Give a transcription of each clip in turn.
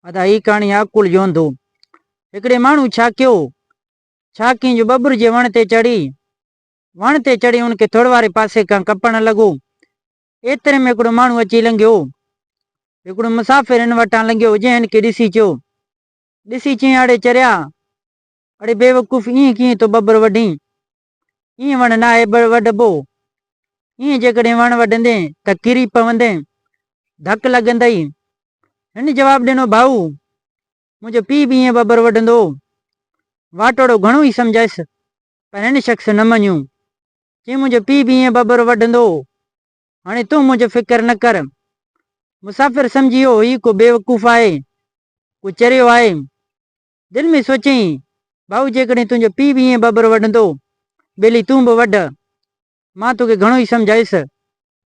अदा ही कहानी आ कुल जोंदो। हिकड़े माण्हू छा कयो, छा कयईं जो बबुर जे वण ते चढ़ी उनके थोड़ वारे पासे खां कपण लॻो। एतिरे में हिकिड़ो माण्हू अची लंघियो। हिकिड़ो मुसाफ़िर हिन वटां लंघियो, जंहिं हिनखे ॾिसी चयो, ॾिसी चई अड़े चरिया, अड़े बेवकूफ़, ईअं कीअं तो बबुर वढीं? ईअं वण न आहे वढबो। ईअं जेकॾहिं वण वढंदे त किरी पवंदे, धक लॻंदई। हिन जवाब ॾिनो, भाऊ मुंहिंजो पीउ बि ईअं बबुर वढंदो। वाटोड़ो घणो ई सम्झायसि, पर हिन शख़्स न मञियो। चई मुंहिंजो पीउ बि ईअं बबुर वढंदो, हाणे तूं मुंहिंजो फ़िक्र न कर। मुसाफ़िर सम्झी वियो ही को बेवकूफ़ आहे, को चरियो आहे। दिलि में सोचई, भाऊ जेकॾहिं तुंहिंजो पीउ बि ईअं बबुर वढंदो, बेली तूं बि वढ। मां तोखे घणो ई सम्झायुसि,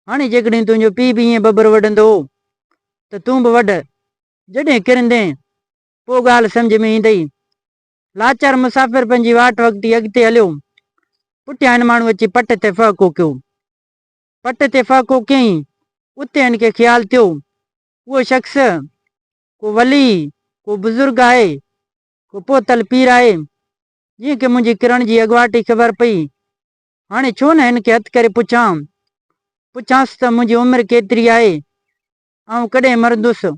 हाणे जेकॾहिं तुंहिंजो पीउ बि ईअं बबुर वढंदो त तूं बि वढ। जॾहिं किरंदे पोइ ॻाल्हि सम्झ में ईंदई। लाचार मुसाफ़िर पंहिंजी वाट वक़्ती अॻिते हलियो। पुठियां हिन माण्हू अची पट ते फ़ाक़ो कयो। पट ते फ़ाक़ो कयईं, उते हिन खे ख़्यालु थियो उहो शख़्स को वली, को बुज़ुर्ग आहे, को पोतल पीर आहे, जीअं की मुंहिंजी किरण जी अॻुवाट ख़बर पई। हाणे छो न हिन खे हथु करे पुछांसि त मुंहिंजी उमिरि केतिरी आहे, ऐं कॾहिं मरंदुसि।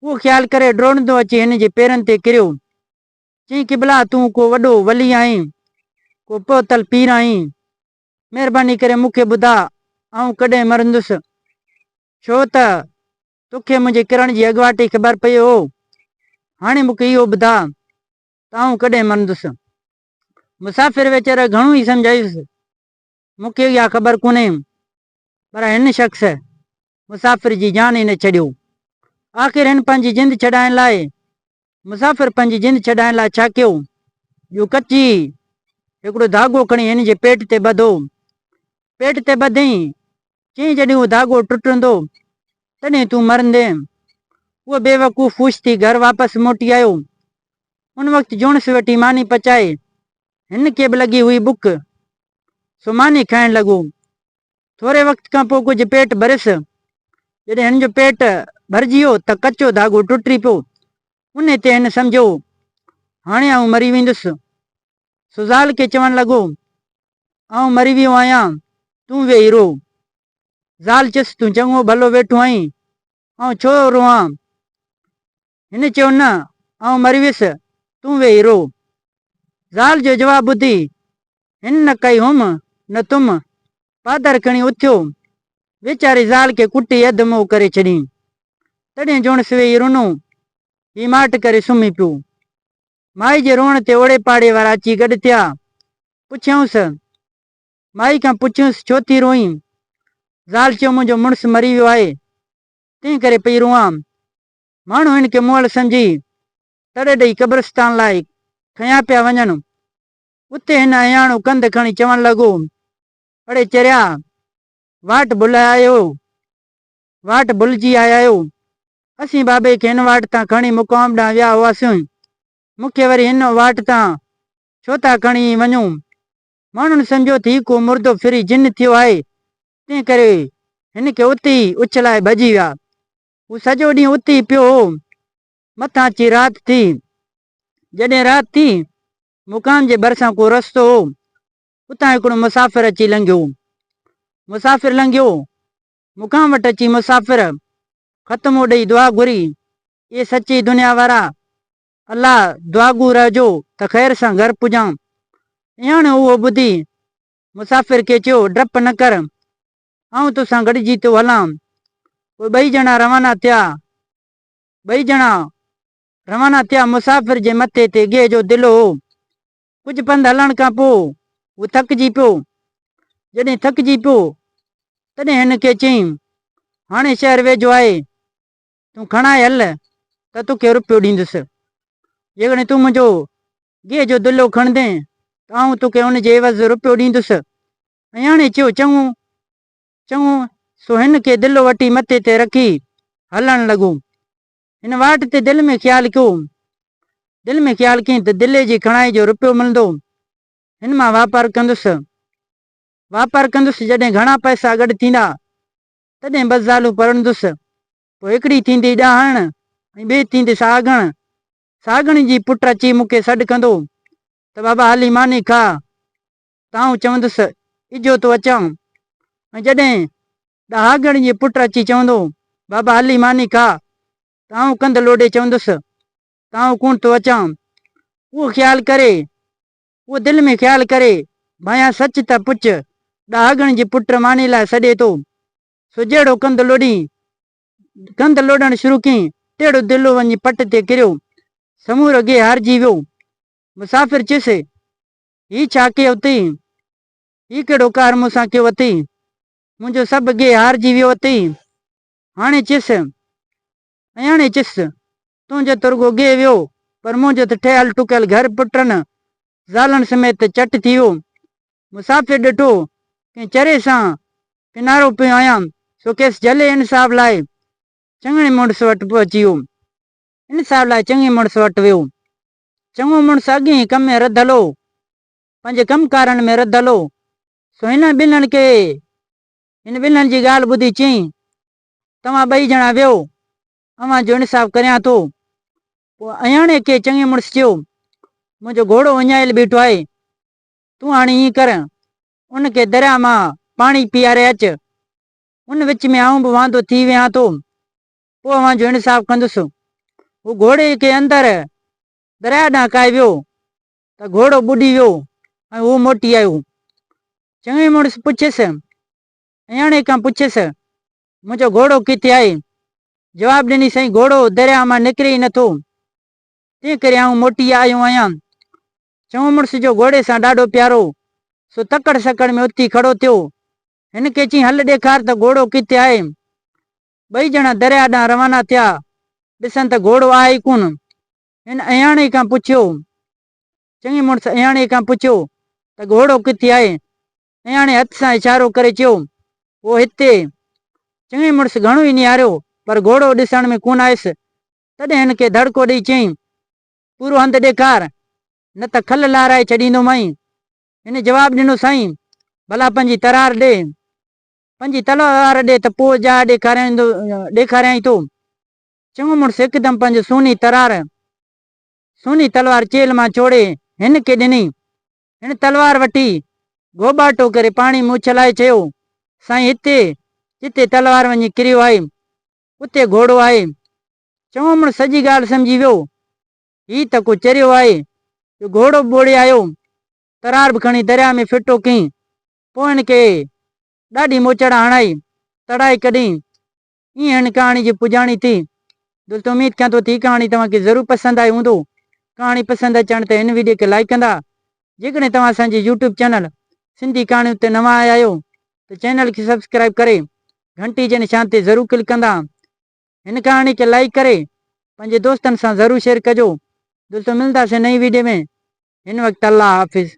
उहो ख़्यालु करे डोड़ंदो अची हिन जे पेरनि ते किरियो। चई किबला, तूं को वॾो वली आहीं, को पोतल पीर आहीं, महिरबानी करे मूंखे ॿुधा, ऐं कॾहिं मरंदुसि, छो त तोखे मुंहिंजे किरण जी अॻुवाट ख़बर पई हो। हाणे मूंखे इहो ॿुधा त आऊं कॾहिं मरंदुसि। मुसाफ़िर वीचारा घणो ई सम्झायुसि, मूंखे इहा ख़बर कोन्हे, पर हिन शख़्स मुसाफ़िर जी जान ई न छॾियो। आख़िर हिन पंहिंजी जिंद छॾाइण लाइ, मुसाफ़िर पंहिंजी जिंद छॾाइण लाइ छा कयो, जो कची हिकिड़ो धाॻो खणी हिन जे पेट ते ॿधो। पेट ते ॿधई। चई जॾहिं उहो धाॻो टुटंदो तॾहिं तूं मरंदे। उहो बेवकूफ़ ख़ुशि थी घर वापसि मोटी आयो। उन वक़्तु जुणस वेठी मानी पचाए, हिन खे बि लॻी हुई बुख, सो मानी खाइण लॻो। थोरे वक़्त खां पोइ कुझु पेट भरियसि। जॾहिं हिन जो पेट भरिजी वियो त कचो धाॻो टुटी पियो। उन ते हिन सम्झो, हाणे आऊं मरी वेंदुसि। सो ज़ाल खे चवणु लॻो, आऊं मरी वियो आहियां, तूं वेही रो। ज़ाल चयसि, तूं चङो भलो वेठो आहीं, आऊं छो रोआं? हिन चयो, न आऊं मरी वियुसि, तूं वेही रो। ज़ाल जो जवाब ॿुधी हिन न कई हुम न तुम, पादर खणी उथियो, वीचारी ज़ाल खे कुटी अधु मुंहुं करे छॾी। तॾहिं जुणस वेही रुनो, ही माठ करे सुम्ही पियो। माई जे रोअण ते ओड़े पाड़े वारा अची गॾु थिया। पुछियऊंसि, माई खां पुछियऊंसि, छो थी रोईं? ज़ाल चयो, मुंहिंजो मुड़ुसु मरी वियो आहे, तंहिं करे पई रोआं। माण्हू हिन खे मुअल सम्झी तॾहिं ॾेई क़ब्रिस्तान लाइ खयां पिया वञनि। उते हिन अयाणो कंध खणी चवणु लॻो, अड़े चरिया, वाट भुलिजी आया आहियो। असीं बाबे खे हिन वाट तां खणी मुक़ाम ॾांहुं विया हुआसीं, मूंखे वरी हिन वाट तां छो था खणी वञूं? माण्हुनि सम्झो त ही को मुर्दो फिरी जिन थियो आहे, तंहिं करे हिन खे उते ई उछलाए भॼी विया। हू सॼो ॾींहुं उते ई पियो हो। मथां अची राति थी। जॾहिं राति थी, मुक़ाम जे भरिसां को रस्तो हो, उतां हिकिड़ो मुसाफ़िर अची लंघियो। मुसाफ़िर लंघियो, मुक़ाम वटि अची मुसाफ़िर ख़तमो ॾेई दुआ घुरी, ये सची दुनिया वारा, अल्लाह दुआगू रहजो त ख़ैर सां घर पुॼां। याने उहो ॿुधी मुसाफ़िर खे चयो, डपु न कर, आऊं तोसां गॾिजी थो हलां। पोइ ॿई ॼणा रवाना थिया। मुसाफ़िर जे मथे ते ॻे जो दिलो हो। कुझु पंधु हलण खां पोइ हू थकिजी पियो। जॾहिं थकिजी पियो तॾहिं हिन खे चयईं, हाणे शहर वेझो आहे, तूं खणाए हल त तोखे रुपयो ॾींदुसि। जेकॾहिं तूं मुंहिंजो ॻे जो दिलो खणंदे त आऊं तोखे हुन जे एवज़ रुपयो ॾींदुसि। ऐं हाणे चयो, चङो चङो। सो हिन खे दिलो वठी मथे ते रखी हलणु लॻो। हिन वाट ते दिलि में ख़्यालु कयईं त दिले जी खणाई जो रुपयो मिलंदो, हिन मां वापारु कंदुसि। जॾहिं घणा पैसा गॾु थींदा तॾहिं बस ज़ालूं परंदुसि। पोइ हिकिड़ी थींदी ॾाहण, ऐं ॿिए थींदे सागण सागण जी पुट अची मूंखे सॾु कंदो त बाबा हली मानी खा। ताऊं चवंदुसि इजो थो अचां। ऐं जॾहिं ॾहागण जे पुट अची चवंदो बाबा हली मानी खा, ताऊं कंध लोॾे चवंदुसि ताऊं कोन थो अचां। उहो ख़्यालु करे, उहो दिलि में ख़्यालु करे भया सच त पुछ ॾहागण जे पुट मानी लाइ सॾे थो। सो जहिड़ो कंध लोॾणु शुरू कयईं तहिड़ो दिलो वञी पट ते किरियो। समूर अॻे हारजी वियो। मुसाफ़िर चयुसि ही छा कयो अथई, ही कहिड़ो कार मूंसां कयो अथई, मुंहिंजो सभु अॻे हारजी वियो अथई। हाणे चयुसि तुंहिंजो तुर्गो अॻे वियो पर मुंहिंजो त ठहियल टुकियल घर पुटनि ज़ालनि समेत चट थी वियो। मुसाफ़िर ॾिठो कंहिं चरे सां किनारो पियो आहियां, सो खेसि झले इंसाफ़ लाइ चङे मुड़ुस वटि पहुची वियो। इंसाफ़ लाइ चङे मुड़ुस वटि वियो। चङो मुड़ुस अॻे कम में रधियल हो, पंहिंजे कमकारनि में रधियल हो। सो हिन ॿिन्हिनि जी ॻाल्हि ॿुधी चयईं तव्हां ॿई ॼणा वियो, अव्हां जो इंसाफ़ करियां थो। पोइ अयाणे खे चङे मुड़ुस चयो मुंहिंजो घोड़ो वञायल बीठो आहे, तूं हाणे ईअं कर उनखे दरिया मां पाणी पीआरे अच, उन विच में आऊं बि वांदो थी वियां थो, पोइ अव्हां जो इंसाफ़ कंदुसि। हू घोड़े खे अंदरि दरिया ॾांहुं काए वियो त घोड़ो ॿुॾी वियो ऐं हू मोटी आयो। चङे मुड़ुस पुछियसि अयाणे खां पुछियसि मुंहिंजो घोड़ो किथे आहे? जवाब ॾिनी साईं घोड़ो दरिया मां निकिरे ई नथो, तंहिं करे आऊं मोटी आयो आहियां। चङो मुड़ुस जो घोड़े सां ॾाढो प्यारो, सो तकड़ सकड़ में उथी खड़ो थियो। हिन खे चई हल ॾेखार त घोड़ो किथे आहे। ॿई ॼणा दरिया ॾांहुं रवाना थिया, ॾिसनि त घोड़ो आहे ई कोन। हिन अयाणे खां पुछियो, चङे मुड़ुस अयाणे खां पुछियो त घोड़ो किथे आहे? अयाणे हथ सां इशारो करे चयो उहो हिते। चङे मुड़ुस घणो ई निहारियो पर घोड़ो ॾिसण में कोन आयुसि। तॾहिं हिन खे धड़को ॾेई चयईं पूरो हंधु ॾेखार न त खल लाराए छॾींदोमांइ। हिन जवाब ॾिनो साईं भला पंहिंजी तरार ॾे, पंहिंजी तलवार ॾे त पोइ जा ॾेखारियईं थो। चङो मुड़ुस हिकदमि पंहिंजो सुहिणी तलवार चेल मां छोड़े हिन खे ॾिनी। हिन तलवार वठी गोबाटो करे पाणी में उछलाए चयो साईं हिते जिते तलवार वञी किरियो आहे उते घोड़ो आहे। चङो मुड़ुस सॼी ॻाल्हि सम्झी वियो, ही त को चरियो आहे जो घोड़ो ॿोड़े आयो। तरार बि खणी दरिया में फिटो कयईं। पोइ हिन खे ॾाढी मोचड़ हणाई तड़ाई कढी। ईअं हिन कहाणी जी पुॼाणी थी। दोस्तों उम्मीद कयां थो ही कहाणी तव्हांखे ज़रूरु पसंदि आई हूंदो। कहाणी पसंदि अचण ते हिन वीडियो खे लाइक कंदा। जेकॾहिं तव्हां असांजे यूट्यूब चैनल सिंधी कहाणियूं ते नवां आया आहियो त चैनल खे सब्सक्राइब करे घंटी जे निशान ते ज़रूरु क्लिक कंदा। हिन कहाणी खे लाइक करे पंहिंजे दोस्तनि सां ज़रूरु शेयर कजो। दोस्तों मिलंदासीं नई वीडियो में। हिन वक़्तु अल्लाह हाफ़िज़।